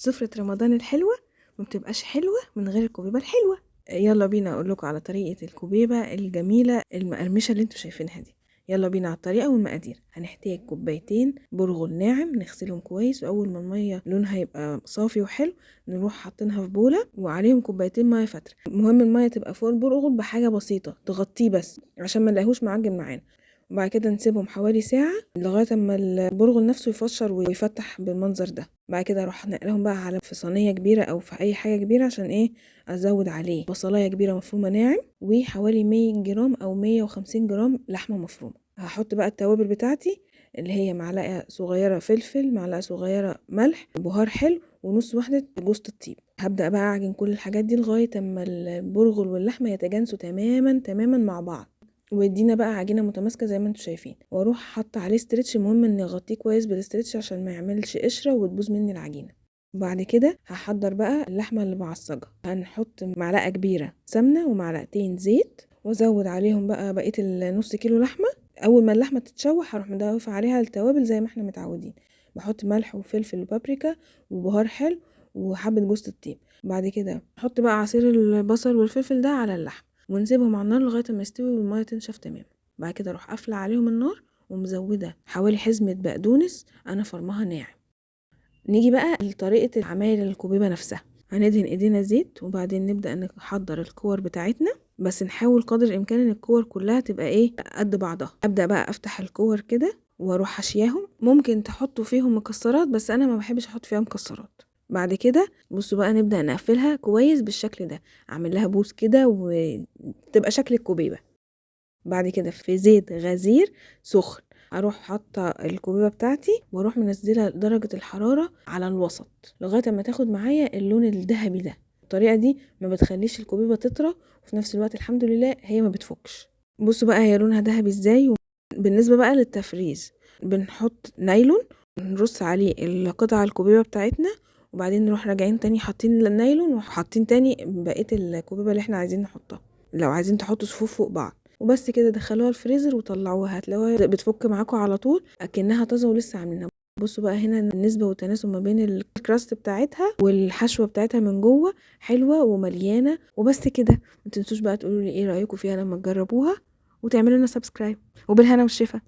سفرة رمضان الحلوة ما بتبقاش حلوة من غير الكوبيبة الحلوة. يلا بينا اقول لكم على طريقة الكوبيبة الجميلة المقرمشة اللي انتوا شايفينها دي. يلا بينا على الطريقة والمقادير. هنحتاج كوبايتين برغل ناعم نغسلهم كويس، واول ما المية لونها يبقى صافي وحلو نروح حاطينها في بولة وعليهم كوبايتين مية فترة. المهم المية تبقى فوق البرغل بحاجة بسيطة تغطيه بس عشان ما نلاقيهوش معجن معانا. وبعد كده نسيبهم حوالي ساعة لغاية اما البرغل نفسه يفشر ويفتح بالمنظر ده. بعد كده اروح نقلهم بقى على في صينية كبيرة او في اي حاجة كبيرة عشان ازود عليه بصلاية كبيرة مفرومة ناعم وحوالي 100 جرام او 150 جرام لحمة مفرومة. هحط بقى التوابل بتاعتي اللي هي معلقة صغيرة فلفل، معلقة صغيرة ملح، بهار حلو، ونص واحدة جوز الطيب. هبدأ بقى اعجن كل الحاجات دي لغاية اما البرغل واللحمة يتجانسوا تماما مع بعض ويدينا بقى عجينه متماسكه زي ما انتم شايفين. واروح حاطه عليه ستريتش، المهم اني اغطيه كويس بالستريتش عشان ما يعملش قشره وتبوظ مني العجينه. وبعد كده هحضر بقى اللحمه اللي بعصجها. هنحط معلقه كبيره سمنه ومعلقتين زيت، وازود عليهم بقى بقيه النص كيلو لحمه. اول ما اللحمه تتشوح هروح مضيفه عليها التوابل زي ما احنا متعودين. بحط ملح وفلفل وبابريكا وبهار حلو وحبه جوز الطيب. بعد كده احط بقى عصير البصل والفلفل ده على اللحم ونسيبهم على النار لغايه ما يستوي والميه تنشف تماما. بعد كده اروح قافله عليهم النار ومزوده حوالي حزمه بقدونس انا فرمها ناعم. نيجي بقى لطريقه عمايل الكوبيبه نفسها. هندهن ايدينا زيت وبعدين نبدا نحضر الكور بتاعتنا، بس نحاول قدر الامكان ان الكور كلها تبقى قد بعضها. ابدا بقى افتح الكور كده واروح حشياهم. ممكن تحطوا فيهم مكسرات بس انا ما بحبش احط فيها مكسرات. بعد كده بصوا بقى نبدأ نقفلها كويس بالشكل ده، اعمل لها بوس كده وتبقى شكل الكوبيبة. بعد كده في زيت غزير سخن اروح حاطه الكوبيبه بتاعتي واروح منزله درجه الحراره على الوسط لغايه ما تاخد معايا اللون الذهبي ده. الطريقه دي ما بتخليش الكوبيبه تطرى، وفي نفس الوقت الحمد لله هي ما بتفكش. بصوا بقى هي لونها ذهبي ازاي. بالنسبه بقى للتفريز، بنحط نايلون نرص عليه القطع الكوبيبه بتاعتنا، وبعدين نروح راجعين تاني حاطين النايلون وحاطين تاني بقيه الكوبيبه اللي احنا عايزين نحطها. لو عايزين تحطوا صفوف فوق بعض وبس كده دخلوها الفريزر وطلعوها، هتلاقوها بتفك معاكم على طول اكنها طازه ولسه عاملينها. بصوا بقى هنا النسبه والتناسب ما بين الكراست بتاعتها والحشوه بتاعتها من جوه حلوه ومليانه. وبس كده، ما تنسوش بقى تقولوا لي ايه رايكم فيها لما تجربوها وتعملوا لنا سبسكرايب. وبالهنا والشفا.